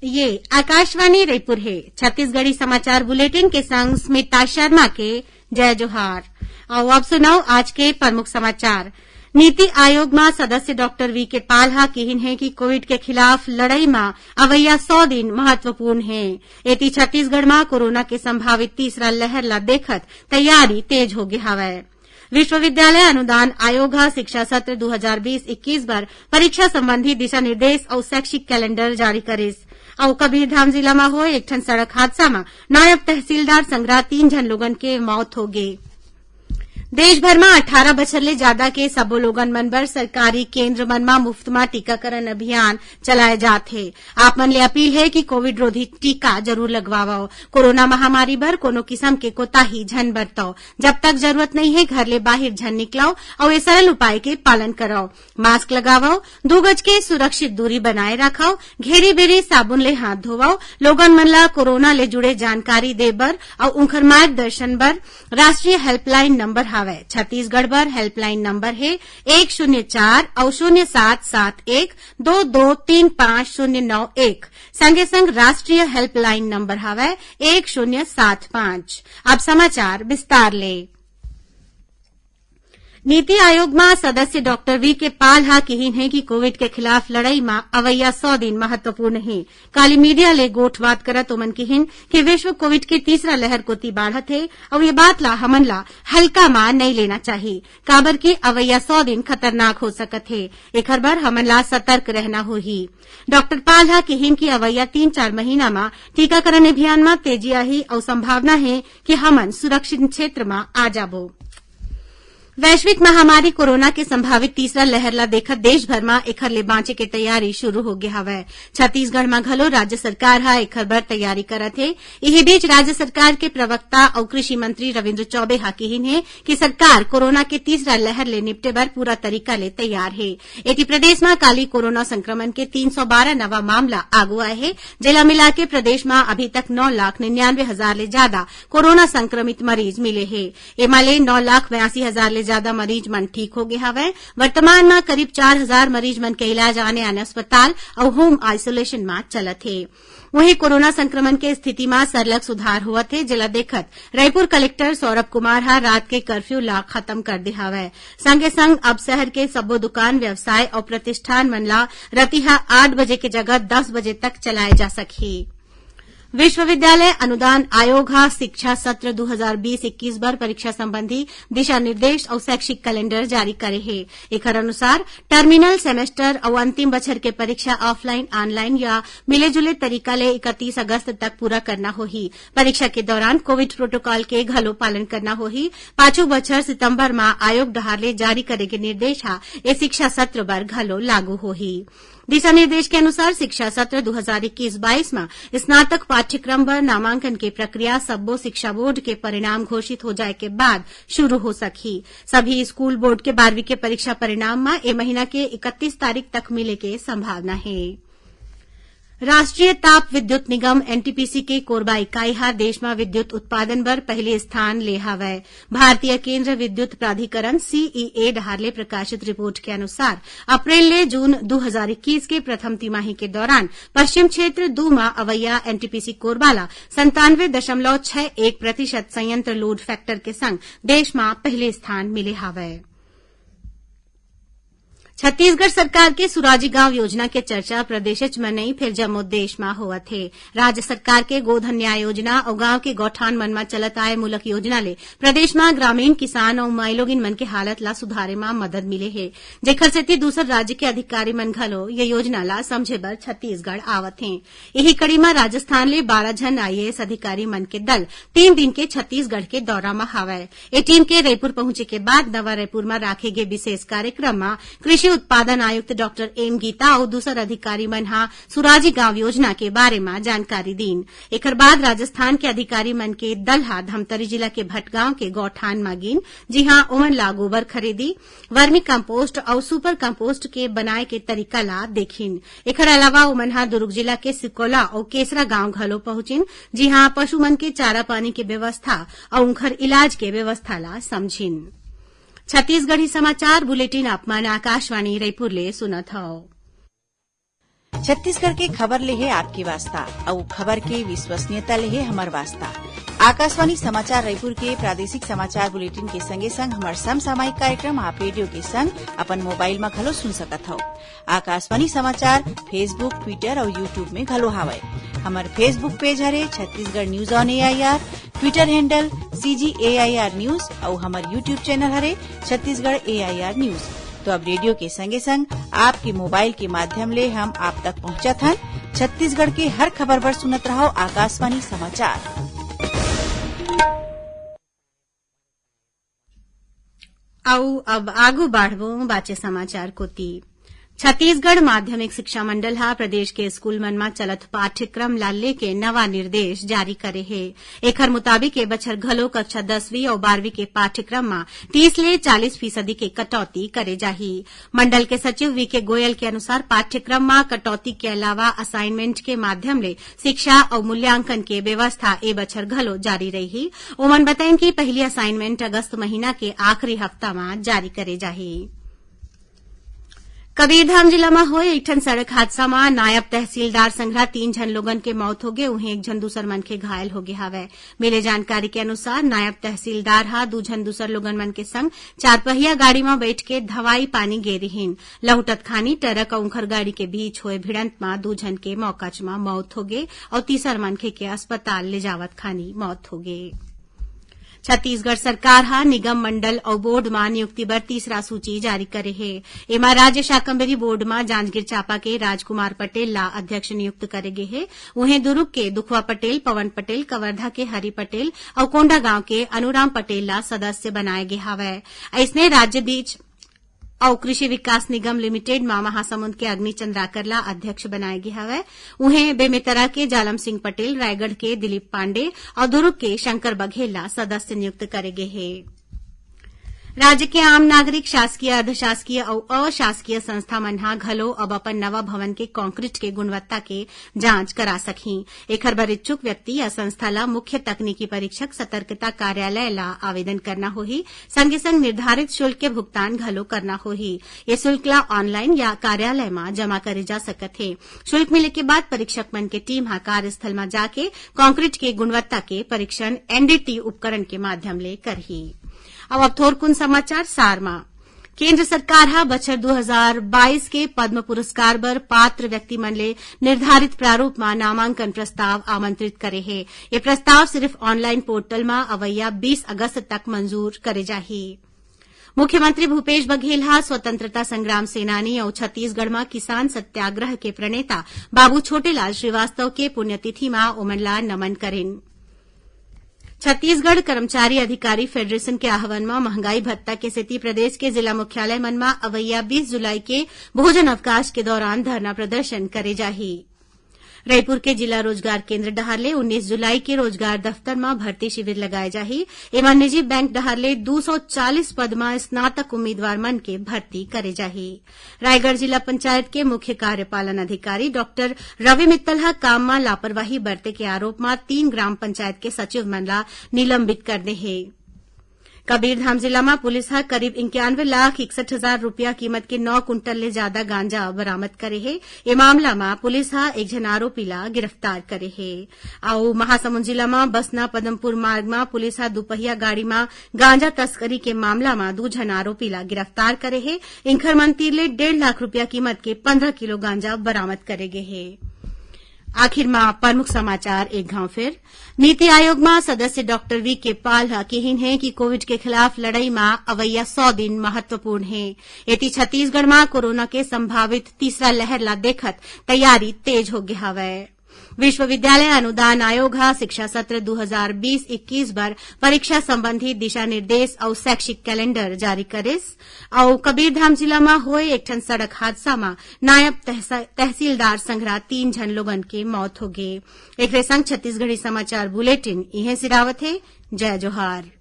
ये आकाशवाणी रायपुर है। छत्तीसगढ़ी समाचार बुलेटिन के संग स्मिता शर्मा के जय जोहार। और अब सुनाओ आज के प्रमुख समाचार। नीति आयोग में सदस्य डॉक्टर वी के पाल हा कहिन है कि कोविड के खिलाफ लड़ाई में अवैया 100 दिन महत्वपूर्ण है। एती छत्तीसगढ़ में कोरोना के संभावित तीसरा लहर ला देखत तैयारी तेज हो गई हवै। विश्वविद्यालय अनुदान आयोग हा शिक्षा सत्र 2020-21 बर परीक्षा संबंधी दिशा निर्देश और शैक्षिक कैलेंडर जारी करिस। और कबीरधाम जिला में हुए एक ठन सड़क हादसा में नायब तहसीलदार संगरा 3 जन लोगन के मौत हो गई। देश भर में 18 बछर ले ज्यादा के सबो लोगन मन बर सरकारी केंद्र मन में मुफ्त में टीकाकरण अभियान चलाए जाथे। आप मन ले अपील है कि कोविड रोधी टीका जरूर लगवाओ। कोरोना महामारी बर कोनो किस्म के कोताही झन बरतो। जब तक जरूरत नहीं है घर ले बाहर झन निकलाओ और ये सरल उपाय के पालन कराओ। मास्क लगाओ, 2 गज के सुरक्षित दूरी बनाए रखाओ, घेरी बेरी साबुन ले हाथ धोवाओ। लोगन मन ला कोरोना ले जुड़े जानकारी दे बर और उनकर मार्गदर्शन बर राष्ट्रीय हेल्पलाइन नंबर छत्तीसगढ़ बर हेल्पलाइन नंबर है 104 और 0771 223591। संगे संग राष्ट्रीय हेल्पलाइन नंबर हवै 1075। अब समाचार विस्तार ले। नीति आयोग में सदस्य डॉक्टर वी के पाल हा कहिन है कि कोविड के खिलाफ लड़ाई में अवैया 100 दिन महत्वपूर्ण है। काली मीडिया ले गोठबात करत ओमन कहिन कि विश्व कोविड के तीसरा लहर कोती बाढ़त है और ये बात ला हमन ला हल्का में नहीं लेना चाहिए। काबर के अवैया 100 दिन खतरनाक हो सकत है। एकर बर हमन ला सतर्क रहना होही। डॉक्टर पाल हा कहिन कि अवैया 3-4 महीना में टीकाकरण अभियान में तेजी आही और संभावना है कि हमन सुरक्षित क्षेत्र में आ जाबो। वैश्विक महामारी कोरोना के संभावित तीसरा लहर ला देखत देश भर में एखर ले बांचे के तैयारी शुरू हो गया हवै। छत्तीसगढ़ में घलो राज्य सरकार हा एखर बर तैयारी करत है। इही बीच राज्य सरकार के प्रवक्ता और कृषि मंत्री रविन्द्र चौबे हा कहिन है कि सरकार कोरोना के तीसरा लहर ले निपटे बर पूरा तरीका ले तैयार है। एती प्रदेश में काली कोरोना संक्रमण के 312 नवा मामला आगू आए है। जिला मिला के प्रदेश में अभी तक 9,99,000 ले ज्यादा कोरोना संक्रमित मरीज मिले है। एमा ले 9,82,000 ले ज्यादा मरीज मन ठीक हो गए हवै। वर्तमान में करीब 4,000 मरीज मन के इलाज आने अस्पताल और होम आइसोलेशन में चलत है। वहीं कोरोना संक्रमण के स्थिति में सरलग सुधार हुआ थे। जिला देखत रायपुर कलेक्टर सौरभ कुमार हा रात के कर्फ्यू ला खत्म कर दे हवै। संगे संग अब शहर के सब्बो दुकान व्यवसाय और प्रतिष्ठान मन ला रतिहा 8 बजे के जगह 10 बजे तक चलाए जा सकही। विश्वविद्यालय अनुदान आयोग हा शिक्षा सत्र 2020-21 बर परीक्षा संबंधी दिशा निर्देश और शैक्षिक कैलेंडर जारी करे है। एकर अनुसार टर्मिनल सेमेस्टर और अंतिम बछर के परीक्षा ऑफलाइन ऑनलाइन या मिले जुले तरीका ले 31 अगस्त तक पूरा करना होही। परीक्षा के दौरान कोविड प्रोटोकॉल के घलो पालन करना होही। पाछू बछर सितंबर में आयोग डहार ले जारी करे के निर्देश हा ए शिक्षा सत्र बर घलो लागू होही। दिशा निर्देश के अनुसार शिक्षा सत्र 2021-22 में स्नातक पाठ्यक्रम पर नामांकन की प्रक्रिया सब्बो शिक्षा बोर्ड के परिणाम घोषित हो जाए के बाद शुरू हो सकी। सभी स्कूल बोर्ड के 12वीं के परीक्षा परिणाम में ए महीना के 31 तारीख तक मिले के संभावना है। राष्ट्रीय ताप विद्युत निगम एनटीपीसी के कोरबा इकाई हा देश में विद्युत उत्पादन बर पहले स्थान ले हवै। भारतीय केंद्र विद्युत प्राधिकरण सीईए डहारले प्रकाशित रिपोर्ट के अनुसार अप्रैल ले जून 2021 के प्रथम तिमाही के दौरान पश्चिम क्षेत्र 2 में अवैया एनटीपीसी कोरबा ला 97.61% संयंत्र लोड फैक्टर के संग देश में पहले स्थान मिले हवै। छत्तीसगढ़ सरकार के सुराजी गांव योजना के चर्चा प्रदेश में नहीं फिर जम्मू देश में होवत है। राज्य सरकार के गोधन न्याय योजना और गांव के गौठान मन में चलत आए मूलक योजना ले प्रदेश में ग्रामीण किसान और माइलोगिन मन के हालत ला सुधारे में मदद मिले है। जेखर सेती दूसर राज्य के अधिकारी मन घलो ये योजना ला समझे बर छत्तीसगढ़ आवत है। यही कड़ी में राजस्थान ले 12 जन आईएएस अधिकारी मन के दल 3 दिन के छत्तीसगढ़ के दौरा में हवै। ए टीम के रायपुर पहुंचे के बाद नवा रायपुर में राखे गए विशेष कार्यक्रम में कृषि उत्पादन आयुक्त डॉक्टर एम गीता और दूसर अधिकारी मन हा सुराजी गांव योजना के बारे में जानकारी दीन। एकर बाद राजस्थान के अधिकारी मन के दल हा धमतरी जिला के भटगांव के गौठान में गिन, जी हां ओमन ला गोबर खरीदी, वर्मी कंपोस्ट और सुपर कंपोस्ट के बनाए के तरीका ला देखिन। एकर अलावा ओमन हा दुर्ग जिला के सिकोला और केसरा गांव घलो पहुंचिन, जी हां पशु मन के चारा पानी के व्यवस्था और उनकर इलाज के व्यवस्था ला समझिन। छत्तीसगढ़ी समाचार बुलेटिन आप मन आकाशवाणी रायपुर ले सुनत हव। छत्तीसगढ़ के खबर ले है आपकी वास्ता और खबर के विश्वसनीयता ले है हमार वास्ता। आकाशवाणी समाचार रायपुर के प्रादेशिक समाचार बुलेटिन के संगे संग हमार समसामयिक कार्यक्रम आप रेडियो के संग अपन मोबाइल में घलो सुन सकत हो। आकाशवाणी समाचार फेसबुक, ट्विटर और यूट्यूब में घलो हावय। हमार फेसबुक पेज हरे Chhattisgarh news on AIR, Twitter handle CGAIR news और हमार यूट्यूब चैनल हरे छत्तीसगढ़ AIR न्यूज। तो अब रेडियो के संगे संग आपके मोबाइल के माध्यम ले हम आप तक पहुंचत हन। छत्तीसगढ़ के हर खबर पर सुनत रहो आकाशवाणी समाचार। आओ अब आगू बाढ़बो बाचे समाचार कोती। छत्तीसगढ़ माध्यमिक शिक्षा मंडल हा प्रदेश के स्कूल मन में चलत पाठ्यक्रम ला लेके नवा निर्देश जारी करे है। एकर मुताबिक ए बछर घलो कक्षा 10वीं और 12वीं के पाठ्यक्रम में 30 ले 40% के कटौती करे जाही। मंडल के सचिव VK गोयल के अनुसार पाठ्यक्रम में कटौती के अलावा असाइनमेंट के माध्यम ले शिक्षा और मूल्यांकन के व्यवस्था ए बछर घलो जारी रही। ओमन बताइन कि पहली असाइनमेंट अगस्त महीना के आखिरी हफ्ता में जारी करे जाही। कबीरधाम जिला में होए एक ठन सड़क हादसा में नायब तहसीलदार संघरा 3 झन लोगन के मौत हो गए, उहें 1 झन दूसर मन के घायल हो गए हवय। मिले जानकारी के अनुसार नायब तहसीलदार हा 2 झन दूसर लोगन मन के संग 4 पहिया गाड़ी में बैठ के धवाई पानी गे रहीन। लहुटत खानी ट्रक और उखर गाड़ी के बीच होए भिड़ंत में 2 झन के मौकाच में मौत हो गए और तीसर मनखे के अस्पताल ले जावत खानी मौत हो गए। छत्तीसगढ़ सरकार हा निगम मंडल और बोर्ड में नियुक्ति बर तीसरा सूची जारी करे है। एमा राज्य शाकंभरी बोर्ड में जांजगीर चांपा के राजकुमार पटेल ला अध्यक्ष नियुक्त करे गे है। उहें दुर्ग के दुखवा पटेल, पवन पटेल, कवर्धा के हरि पटेल और कोंडागांव के अनुराम पटेल ला सदस्य बनाए गे हवय। ऐसने राज्य बीज और कृषि विकास निगम लिमिटेड में महासमुंद के अग्नि चंद्राकर ला अध्यक्ष बनाए गए हवय। उहें बेमेतरा के जालम सिंह पटेल, रायगढ़ के दिलीप पांडे और दुर्ग के शंकर बघेल ला सदस्य नियुक्त करे गए हैं। राज्य के आम नागरिक, शासकीय, अर्धशासकीय और अशासकीय संस्था मन हा घलो अब अपन नवा भवन के कंक्रीट के गुणवत्ता के जांच करा सकही। एकर बर इच्छुक व्यक्ति या संस्था ला मुख्य तकनीकी परीक्षक सतर्कता कार्यालय ला आवेदन करना होही। संगे संग निर्धारित शुल्क के भुगतान घलो करना होही। ये शुल्क ला ऑनलाइन या कार्यालय में जमा करे जा सकत है। शुल्क मिले के बाद परीक्षक मन के टीम हा कार्यस्थल में जाके कंक्रीट के गुणवत्ता के परीक्षण NDT उपकरण के माध्यम ले करही। अब थोरकुन समाचार सारमा। केंद्र सरकार हा बछर 2022 के पद्म पुरस्कार बर पात्र व्यक्ति मन ले निर्धारित प्रारूप में नामांकन प्रस्ताव आमंत्रित करे है। ये प्रस्ताव सिर्फ ऑनलाइन पोर्टल में अवैया 20 अगस्त तक मंजूर करे जाही। मुख्यमंत्री भूपेश बघेल हा स्वतंत्रता संग्राम सेनानी और छत्तीसगढ़ में किसान सत्याग्रह के प्रणेता बाबू छोटेलाल श्रीवास्तव के पुण्यतिथि में ओमन ला नमन करेन। छत्तीसगढ़ कर्मचारी अधिकारी फेडरेशन के आह्वान में महंगाई भत्ता के सेती प्रदेश के जिला मुख्यालय मन में अवैया 20 जुलाई के भोजन अवकाश के दौरान धरना प्रदर्शन करे जाही। रायपुर के जिला रोजगार केंद्र डहारले 19 जुलाई के रोजगार दफ्तर में भर्ती शिविर लगाए जाही। एवं निजी बैंक डहारले 240 पद में स्नातक उम्मीदवार मन के भर्ती करे जाही। रायगढ़ जिला पंचायत के मुख्य कार्यपालन अधिकारी डॉक्टर रवि मित्तल हा काम में लापरवाही बरते के आरोप में 3 ग्राम पंचायत के सचिव मन ला निलंबित कर दे है। कबीरधाम जिला में पुलिस हा करीब 91,61,000 रुपया कीमत के 9 कुंटल ले ज्यादा गांजा बरामद करे है। ये मामला में पुलिस हा 1 झन आरोपी ला गिरफ्तार करे है। और महासमुंद जिला में बसना पदमपुर मार्ग में पुलिस हा दुपहिया गाड़ी में गांजा तस्करी के मामला में 2 झन आरोपी ला गिरफ्तार करे है। इंखर मंतीर ले 1.5 लाख रुपया कीमत के 15 किलो गांजा बरामद करे गए है। आखिर में प्रमुख समाचार एक घाव फिर। नीति आयोग में सदस्य डॉक्टर VK पाल कहन है कि कोविड के खिलाफ लड़ाई में अवैया 100 दिन महत्वपूर्ण है। एती छत्तीसगढ़ में कोरोना के संभावित तीसरा लहर ला देखत तैयारी तेज हो गया हवय। विश्वविद्यालय अनुदान आयोग हा शिक्षा सत्र 2020-21 बर परीक्षा संबंधी दिशा निर्देश और शैक्षिक कैलेंडर जारी करिस। और कबीरधाम जिला में होए एक ठन सड़क हादसा में नायब तहसीलदार संघरा 3 झन लोगन के मौत हो गए। एक संग छत्तीसगढ़ी समाचार बुलेटिन इहे सिरावत है। जय जोहार।